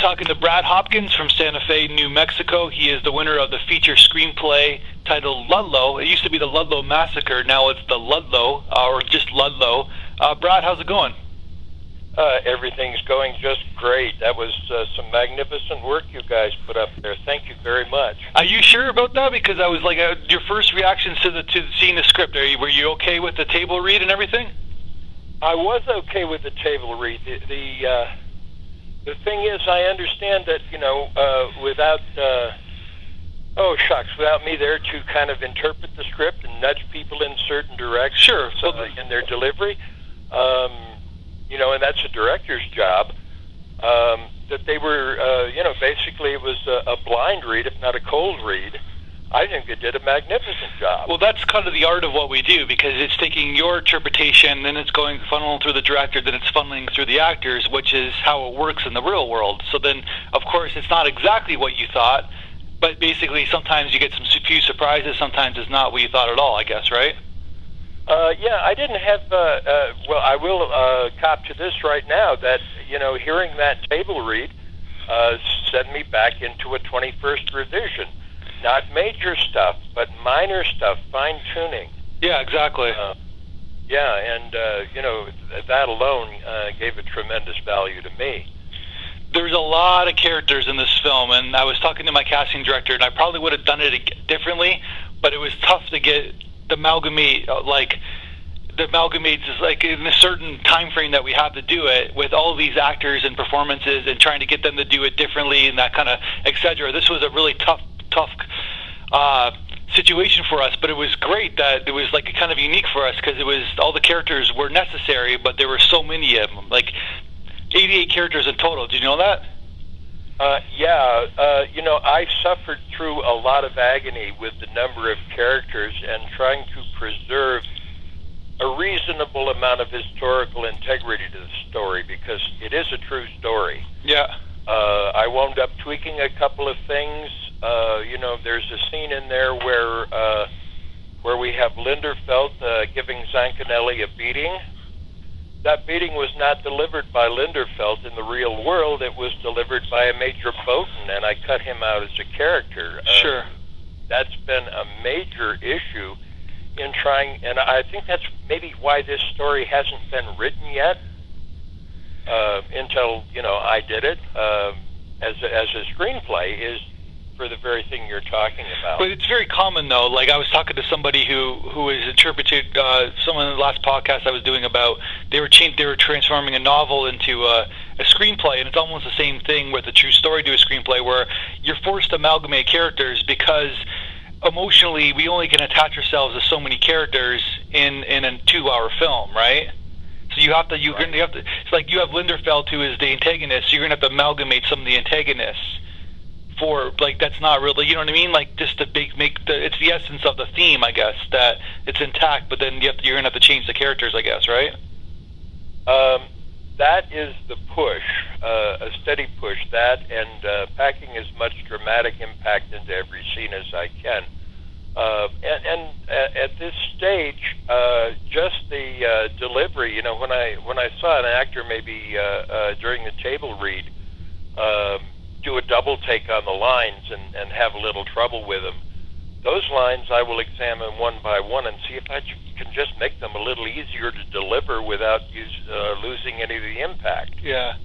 talking to Bradd Hopkins from Santa Fe, New Mexico. He is the winner of the feature screenplay titled Ludlow. It used to be the Ludlow Massacre. Now it's the Ludlow, or just Ludlow. Bradd, how's it going? Everything's going just great. That was some magnificent work you guys put up there. Thank you very much. Are you sure about that? Because I was like, your first reactions to seeing the script. Were you okay with the table read and everything? I was okay with the table read. The thing is, I understand that, without me there to kind of interpret the script and nudge people in certain directions. Sure. In their delivery, and that's a director's job. That they were, basically it was a blind read, if not a cold read. I think they did a magnificent job. Well, that's kind of the art of what we do, because it's taking your interpretation, then it's going funneling through the director, then it's funneling through the actors, which is how it works in the real world. So then, of course, it's not exactly what you thought, but basically sometimes you get some few surprises, sometimes it's not what you thought at all, I guess, right? Yeah, I didn't have, I will cop to this right now, that, hearing that table read sent me back into a 21st revision. Not major stuff, but minor stuff, fine-tuning. Yeah, exactly. That alone gave a tremendous value to me. There's a lot of characters in this film, and I was talking to my casting director, and I probably would have done it differently, but it was tough to get the amalgamate, just like in a certain time frame that we have to do it with all these actors and performances and trying to get them to do it differently and that kind of et cetera. This was a really tough situation for us, but it was great that it was like kind of unique for us, because it was all the characters were necessary, but there were so many of them, like 88 characters in total. Did you know that? I suffered through a lot of agony with the number of characters and trying to preserve a reasonable amount of historical integrity to the story, because it is a true story. Yeah. I wound up tweaking a couple of things. There's a scene in there where we have Linderfelt giving Zancanelli a beating. That beating was not delivered by Linderfelt in the real world. It was delivered by a Major Bowden, and I cut him out as a character. Sure. That's been a major issue in trying, and I think that's maybe why this story hasn't been written yet until, I did it as a screenplay, is for the very thing you're talking about. But it's very common, though. Like, I was talking to somebody who is interpreted, someone in the last podcast I was doing about, they were transforming a novel into a screenplay, and it's almost the same thing with a true story to a screenplay, where you're forced to amalgamate characters because emotionally we only can attach ourselves to so many characters in a 2-hour film, right? So you have to, it's like you have Linderfelt, who is the antagonist, so you're going to have to amalgamate some of the antagonists. For, like, that's not really, you know what I mean? Like, just to it's the essence of the theme, I guess, that it's intact, but then you're going to have to change the characters, I guess, right? That is the push, a steady push, that, and packing as much dramatic impact into every scene as I can. And at this stage, just the delivery, when I saw an actor maybe during the table read do a double take on the lines and have a little trouble with them, those lines I will examine one by one and see if I can just make them a little easier to deliver without losing any of the impact. Yeah.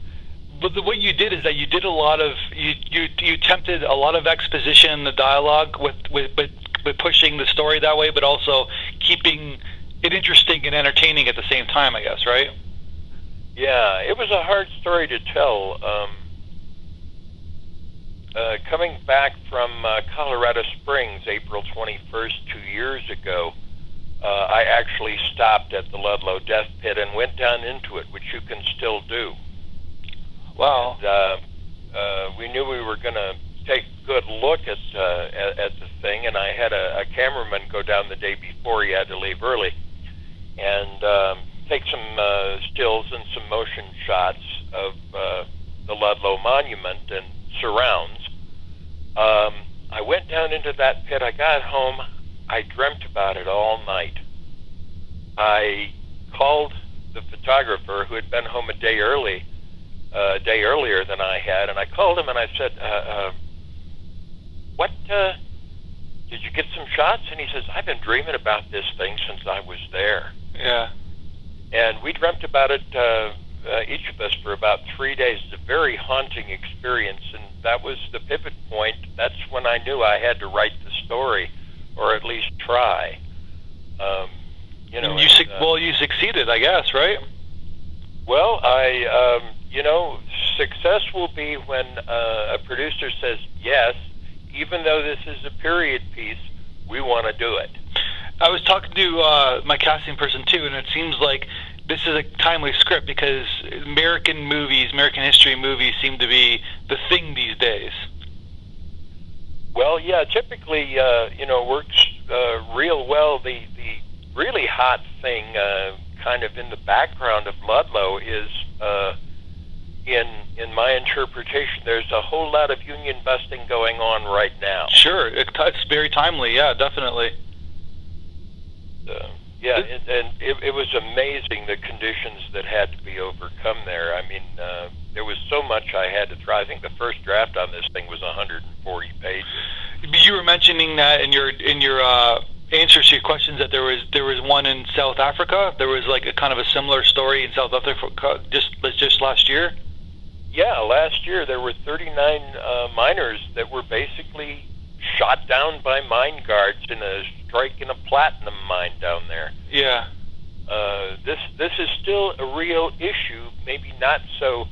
But what you did is that you did a lot of, you attempted a lot of exposition in the dialogue with pushing the story that way, but also keeping it interesting and entertaining at the same time, I guess, right? Yeah, it was a hard story to tell. Coming back from Colorado Springs, April 21st, 2 years ago, I actually stopped at the Ludlow Death Pit and went down into it, which you can still do. Wow. And, we knew we were going to take a good look at the thing, and I had a cameraman go down the day before. He had to leave early, and take some stills and some motion shots of the Ludlow Monument and surrounds. I went down into that pit. I got home. I dreamt about it all night. I called the photographer, who had been home a day early, a day earlier than I had, and I called him and I said, "What? Did you get some shots?" And he says, "I've been dreaming about this thing since I was there." Yeah. And we dreamt about it, each of us, for about 3 days. It's a very haunting experience, and that was the pivot point. That's when I knew I had to write the story, or at least try. You know, you succeeded, I guess, right? Well, success will be when a producer says, yes, even though this is a period piece, we want to do it. I was talking to my casting person, too, and it seems like this is a timely script because American history movies seem to be the thing these days. Well, yeah, typically, works real well. The really hot thing kind of in the background of Ludlow is, in my interpretation, there's a whole lot of union busting going on right now. Sure, it's very timely, yeah, definitely. It was amazing the conditions that had to be overcome there. I mean, there was so much I had to try. I think the first draft on this thing was 140 pages. You were mentioning that in your answers to your questions that there was one in South Africa. There was like a kind of a similar story in South Africa just last year. Yeah, last year there were 39 miners that were basically shot down by mine guards in a strike in a platinum mine down there. Yeah. This is still a real issue, maybe not so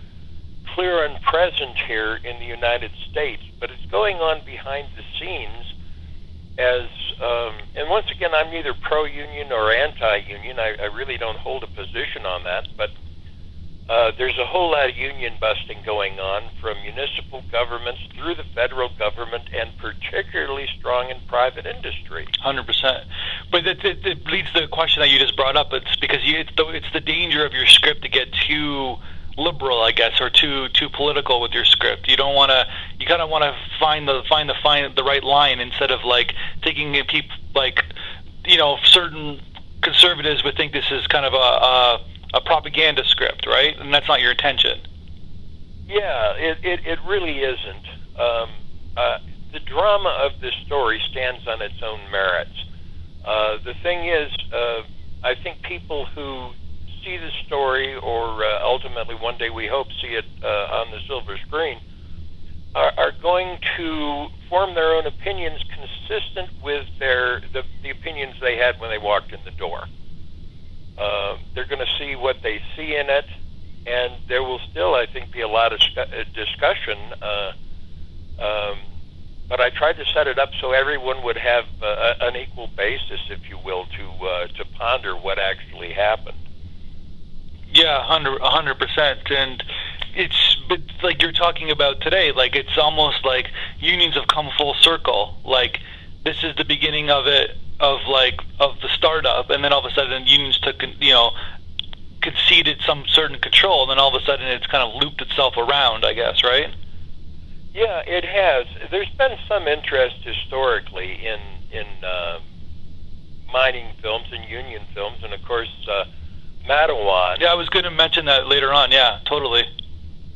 clear and present here in the United States, but it's going on behind the scenes as, and once again, I'm neither pro-union or anti-union. I really don't hold a position on that, but there's a whole lot of union busting going on from municipal governments through the federal government, and particularly strong in private industry. 100%. But it leads to the question that you just brought up. It's because it's the danger of your script to get too liberal, I guess, or too political with your script. You don't want to. You kind of want to find the right line instead of like taking it. Certain conservatives would think this is kind of a propaganda script, right? And that's not your intention. Yeah, it really isn't. The drama of this story stands on its own merits. The thing is, I think people who see the story, or ultimately one day we hope see it on the silver screen, are going to form their own opinions consistent with the opinions they had when they walked in the door. They're going to see what they see in it, and there will still, I think, be a lot of discussion. But I tried to set it up so everyone would have an equal basis, if you will, to ponder what actually happened. Yeah, 100%. And but like you're talking about today, like it's almost like unions have come full circle. Like this is the beginning of it, of the startup, and then all of a sudden unions conceded some certain control, and then all of a sudden it's kind of looped itself around, I guess, right? Yeah, it has. There's been some interest historically in mining films and union films, and of course, Mattawan. Yeah, I was going to mention that later on. Yeah, totally.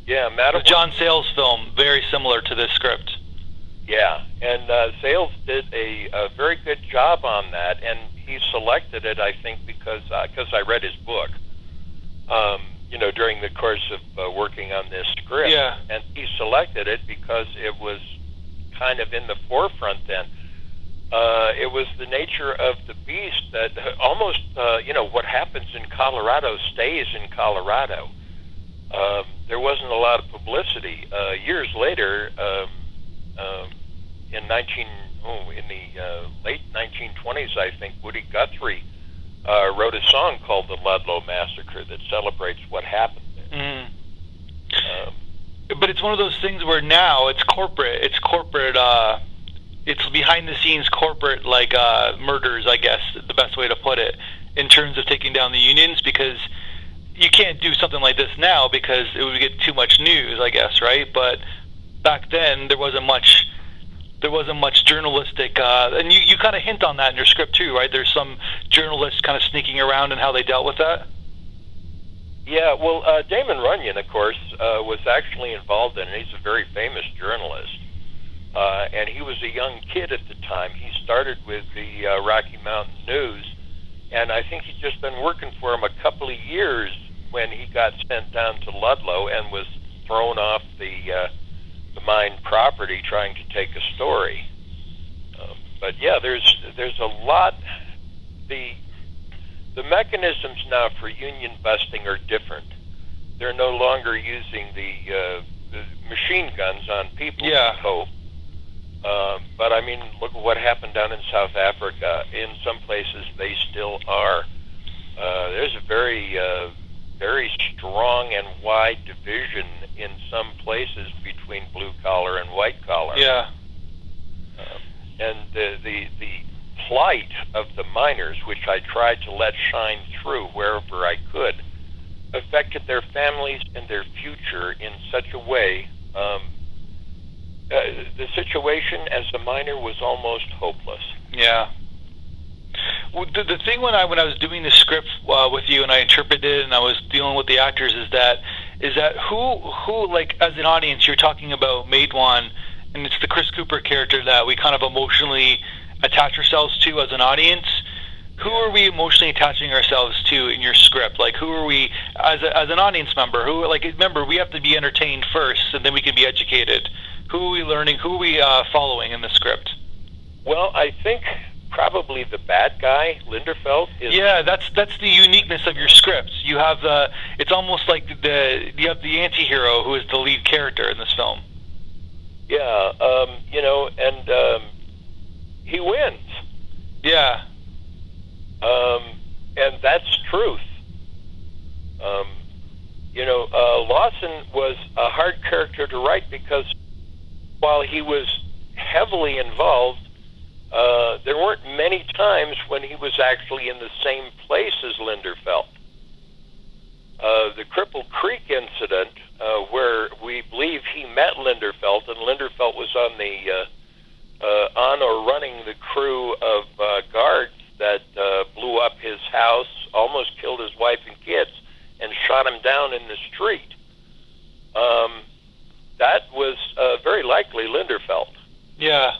Yeah, Mattawan. The John Sayles film, very similar to this script. Yeah, and Sayles did a very good job on that, and he selected it, I think, because I read his book. During the course of working on this script. Yeah. And he selected it because it was kind of in the forefront then. It was the nature of the beast that almost, what happens in Colorado stays in Colorado. There wasn't a lot of publicity. Years later, in the late 1920s, I think, Woody Guthrie wrote a song called the Ludlow Massacre that celebrates what happened there. But it's one of those things where now it's corporate. It's behind the scenes corporate, murders, I guess, the best way to put it, in terms of taking down the unions, because you can't do something like this now because it would get too much news, I guess, right? But back then there wasn't much journalistic, and you kind of hint on that in your script too, right? There's some journalists kind of sneaking around and how they dealt with that. Yeah, well, Damon Runyon, of course, was actually involved in it. He's a very famous journalist. And he was a young kid at the time. He started with the Rocky Mountain News, and I think he'd just been working for him a couple of years when he got sent down to Ludlow and was thrown off the mine property trying to take a story. But yeah, there's a lot. The mechanisms now for union busting are different. They're no longer using the machine guns on people. Yeah. We hope. But I mean, look at what happened down in South Africa. In some places, they still are. There's a very strong and wide division in some places between blue collar and white collar. Yeah. And the plight of the miners, which I tried to let shine through wherever I could, affected their families and their future in such a way. The situation as a miner was almost hopeless. Yeah. Well, the thing when I was doing the script with you and I interpreted it and I was dealing with the actors is that who like as an audience you're talking about Maidwan, and it's the Chris Cooper character that we kind of emotionally attach ourselves to as an audience. Who are we emotionally attaching ourselves to in your script? Like, who are we as an audience member? Who, like, remember, we have to be entertained first, and then we can be educated. Who are we learning? Who are we following in the script? Well, I think probably the bad guy, Linderfeld, is. Yeah, that's the uniqueness of your script. You have it's almost like you have the anti-hero who is the lead character in this film. Yeah, and he wins. Yeah. And that's truth. Lawson was a hard character to write because while he was heavily involved, there weren't many times when he was actually in the same place as Linderfeld. The Cripple Creek incident, where we believe he met Linderfeld, and Linderfeld was on or running the crew of guards that blew up his house, almost killed his wife and kids, and shot him down in the street. That was very likely Linderfeld. Yeah.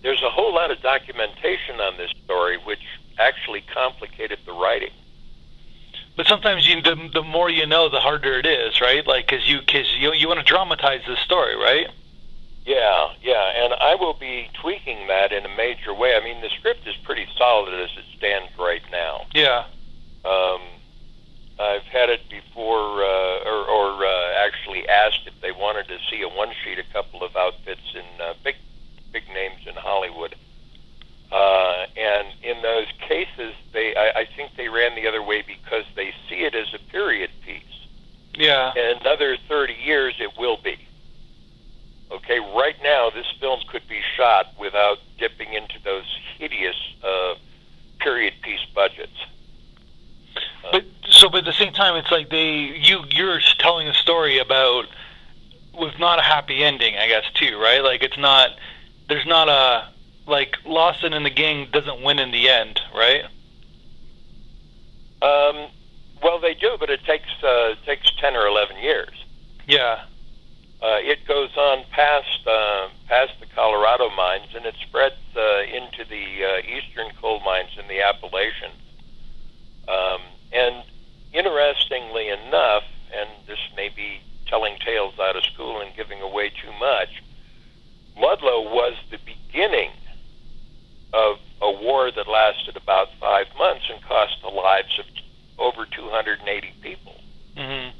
There's a whole lot of documentation on this story, which actually complicated the writing. But sometimes the more you know, the harder it is, right? Like, because you want to dramatize this story, right? Yeah, and I will be tweaking that in a major way. I mean, the script is pretty solid as it stands right now. Yeah. I've had it before, or actually asked if they wanted to see a one-sheet, a couple of outfits in big names in Hollywood. And in those cases, I think they ran the other way because they see it as a period piece. Yeah. In another 30 years, it will be. Okay, right now, this film could be shot without dipping into those hideous period piece budgets. But at the same time, it's like you're telling a story about with not a happy ending, I guess, too, right? Like there's not a like Lawson and the gang doesn't win in the end, right? Well, they do, but it takes 10 or 11 years. Yeah. It goes on past the Colorado mines, and it spreads into the eastern coal mines in the Appalachians. And interestingly enough, and this may be telling tales out of school and giving away too much, Ludlow was the beginning of a war that lasted about 5 months and cost the lives of over 280 people. Mm-hmm.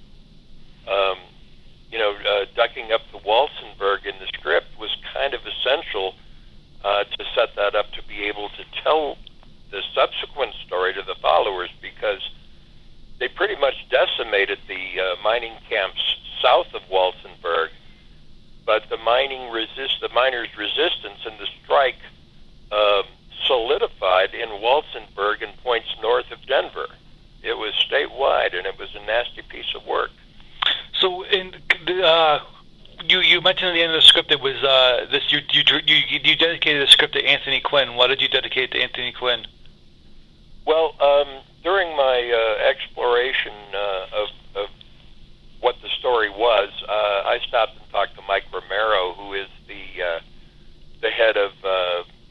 Ducking up the Walsenburg in the script was kind of essential to set that up to be able to tell the subsequent story to the followers, because they pretty much decimated the mining camps south of Walsenburg, but the miners' resistance and the strike solidified in Walsenburg and points north of Denver. It was statewide, and it was a nasty piece of work. So, you mentioned at the end of the script it was you dedicated the script to Anthony Quinn. Why did you dedicate it to Anthony Quinn? Well, during my exploration of what the story was, I stopped and talked to Mike Romero, who is the head of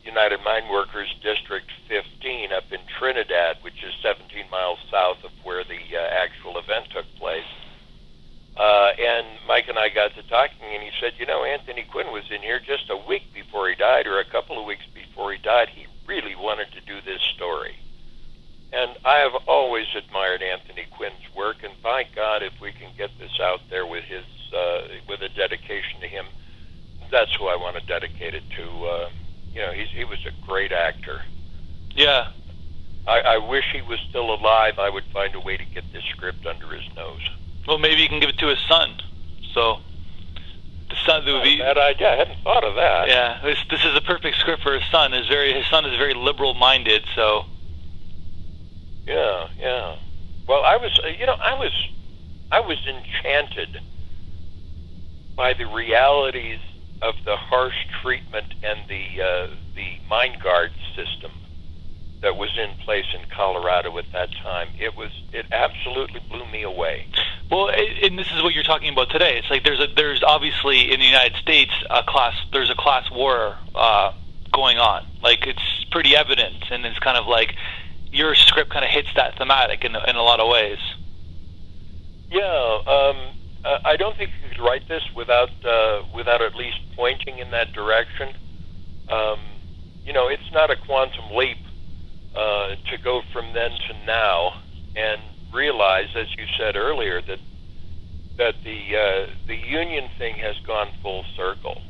United Mine Workers District 15 up in Trinidad, which is 17 miles south of where the actual event took place. And Mike and I got to talking, and he said, Anthony Quinn was in here just a week before he died, or a couple of weeks before he died. He really wanted to do this story. And I have always admired Anthony Quinn's work, and by God, if we can get this out there with his with a dedication to him, that's who I want to dedicate it to. He was a great actor. Yeah. I wish he was still alive. I would find a way to get this script under his nose. Well, maybe he can give it to his son. So the son would be bad idea. I hadn't thought of that. Yeah, this is a perfect script for his son. His son is very liberal-minded, so. Yeah. Well, I was enchanted by the realities of the harsh treatment and the mine guard system that was in place in Colorado at that time. It absolutely blew me away. Well, and this is what you're talking about today. It's like there's obviously in the United States there's a class war going on. Like, it's pretty evident, and it's kind of like your script kind of hits that thematic in a lot of ways. Yeah, I don't think you could write this without at least pointing in that direction. It's not a quantum leap to go from then to now and realize, as you said earlier, that the union thing has gone full circle.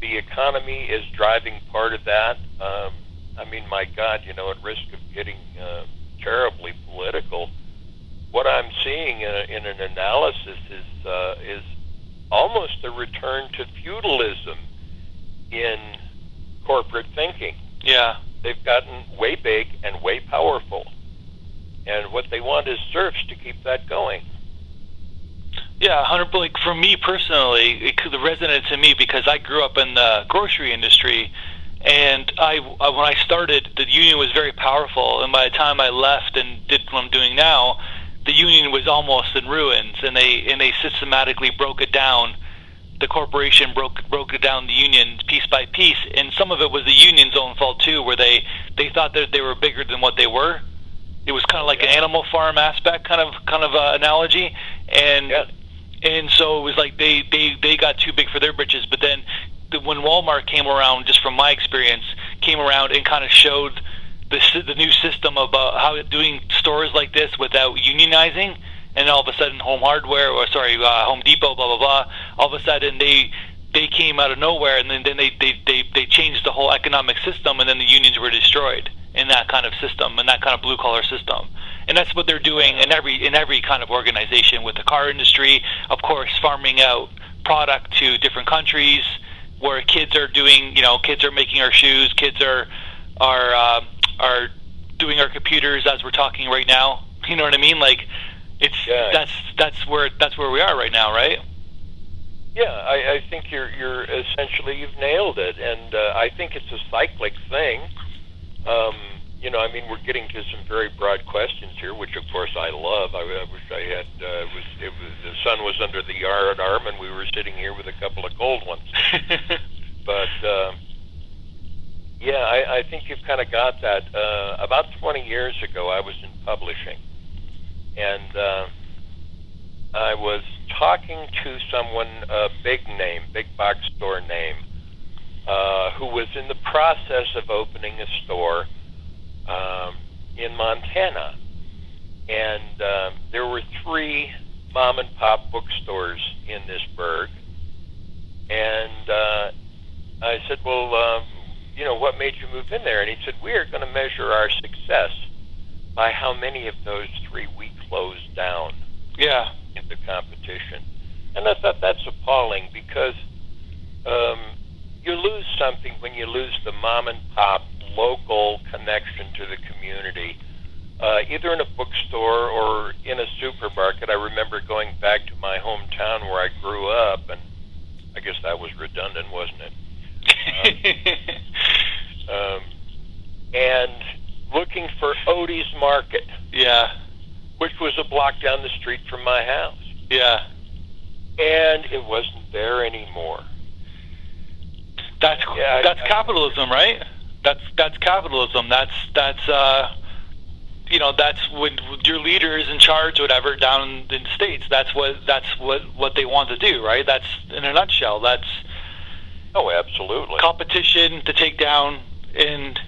The economy is driving part of that. My God, at risk of getting terribly political, what I'm seeing in an analysis is almost a return to feudalism in corporate thinking. Yeah. They've gotten way big and way powerful, and what they want is serfs to keep that going. Yeah, 100. Like, for me personally, it could resonate to me because I grew up in the grocery industry, and when I started, the union was very powerful, and by the time I left and did what I'm doing now, the union was almost in ruins, and they systematically broke it down. The corporation broke it down, the union, piece by piece, and some of it was the union's own fault too, where they thought that they were bigger than what they were. It was kind of like an Animal Farm aspect kind of analogy, and so it was like they got too big for their britches. But then when Walmart came around, just from my experience, came around and kind of showed the new system of how doing stores like this without unionizing, and all of a sudden Home Depot, blah blah blah. All of a sudden they came out of nowhere, and then they changed the whole economic system, and then the unions were destroyed in that kind of system, in that kind of blue collar system. And that's what they're doing in every kind of organization, with the car industry, of course, farming out product to different countries where kids are making our shoes, kids are doing our computers as we're talking right now. You know what I mean? Like, that's where we are right now, right? Yeah, I think you're essentially, you've nailed it, and I think it's a cyclic thing. We're getting to some very broad questions here, which of course I love. I wish I had. The sun was under the yard arm, and we were sitting here with a couple of cold ones. But I think you've kind of got that. About 20 years ago, I was in publishing, and I was talking to someone, a big box store name, who was in the process of opening a store in Montana. And there were 3 mom and pop bookstores in this burg. And I said, well, what made you move in there? And he said, we are going to measure our success by how many of those 3 we close down. Yeah. In the competition. And I thought that's appalling, because you lose something when you lose the mom and pop local connection to the community, either in a bookstore or in a supermarket. I remember going back to my hometown where I grew up, and I guess that was redundant, wasn't it? And looking for Odie's Market. Yeah. which was a block down the street from my house. Yeah. And it wasn't there anymore. That's capitalism, right? That's capitalism. That's that's when your leader is in charge, or whatever, down in the States. That's what they want to do, right? That's, in a nutshell. That's absolutely competition to take down, and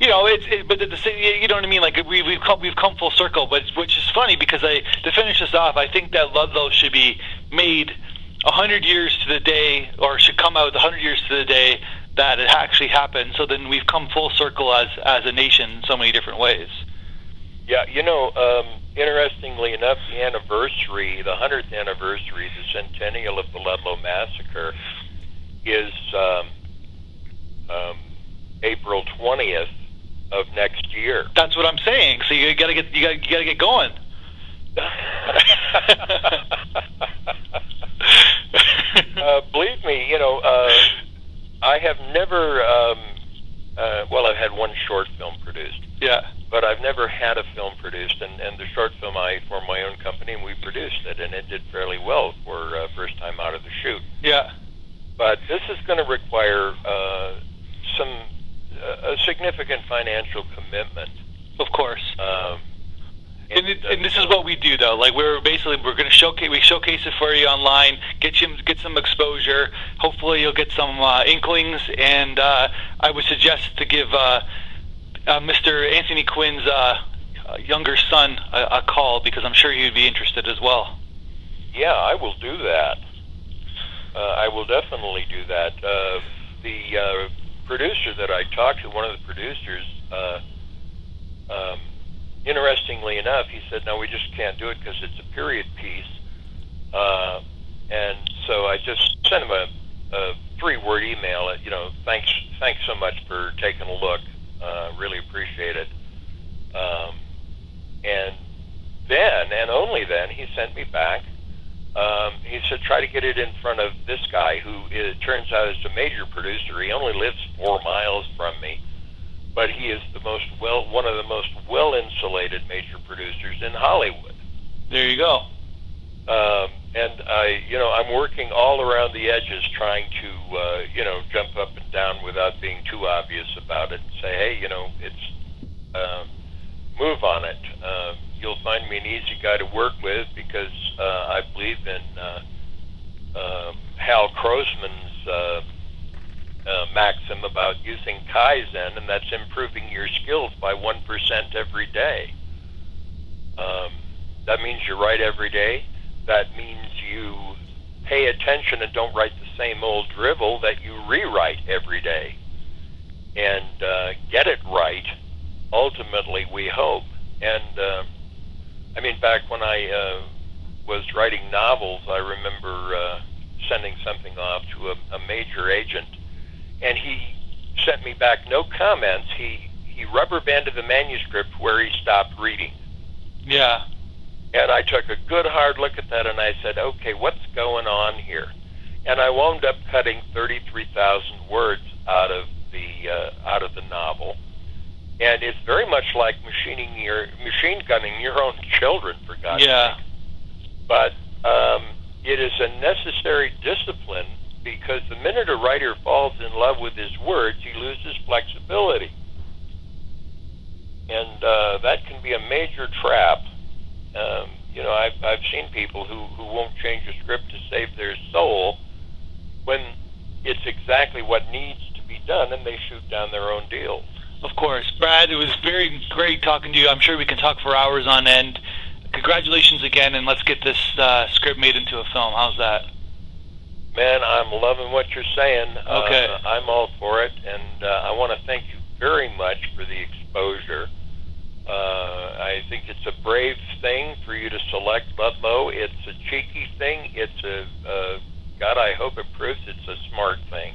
but at the same, you know what I mean? Like we've come full circle, but which is funny because to finish this off, I think that Ludlow should be made 100 years to the day, or should come out 100 years to the day that it actually happened. So then we've come full circle as a nation in so many different ways. Yeah, interestingly enough, the 100th anniversary, the centennial of the Ludlow Massacre, is April 20th of next year. That's what I'm saying. So you gotta get going. Believe me, I have never. I've had one short film produced. Yeah. But I've never had a film produced, and the short film I formed my own company and we produced it, and it did fairly well for first time out of the chute. Yeah. But this is going to require a significant financial commitment. Of course. And this is what we do, though. Like we're going to showcase it for you online, get some exposure. Hopefully, you'll get some inklings. And I would suggest to give Mr. Anthony Quinn's younger son a call, because I'm sure he would be interested as well. Yeah, I will do that. I will definitely do that. The producer that I talked to, one of the producers, interestingly enough, he said, "No, we just can't do it because it's a period piece." And so I just sent him a 3-word email. Thanks so much for taking a look. Really appreciate it. And then, and only then, he sent me back. He said, "Try to get it in front of this guy who, it turns out, is a major producer. He only lives 4 miles from me, but he is one of the most well-insulated major producers in Hollywood." There you go. And I'm working all around the edges, trying to, jump up and down without being too obvious about it, and say, "Hey, it's move on it. You'll find me an easy guy to work with, because I believe in Hal Krosman's maxim about using Kaizen, and that's improving your skills by 1% every day. That means you write every day. That means you pay attention and don't write the same old drivel, that you rewrite every day and get it right, ultimately, we hope." And back when I was writing novels, I remember sending something off to a major agent, and he sent me back no comments. He rubber banded the manuscript where he stopped reading. Yeah. And I took a good hard look at that, and I said, "Okay, what's going on here?" And I wound up cutting 33,000 words out of the novel. And it's very much like machine gunning your own children, for God's sake. But it is a necessary discipline, because the minute a writer falls in love with his words, he loses flexibility. And that can be a major trap. I've seen people who won't change a script to save their soul when it's exactly what needs to be done, and they shoot down their own deals. Of course. Brad, it was very great talking to you. I'm sure we can talk for hours on end. Congratulations again, and let's get this script made into a film. How's that? Man, I'm loving what you're saying. Okay. I'm all for it, and I want to thank you very much for the exposure. I think it's a brave thing for you to select Ludlow. It's a cheeky thing. It's God, I hope it proves it's a smart thing.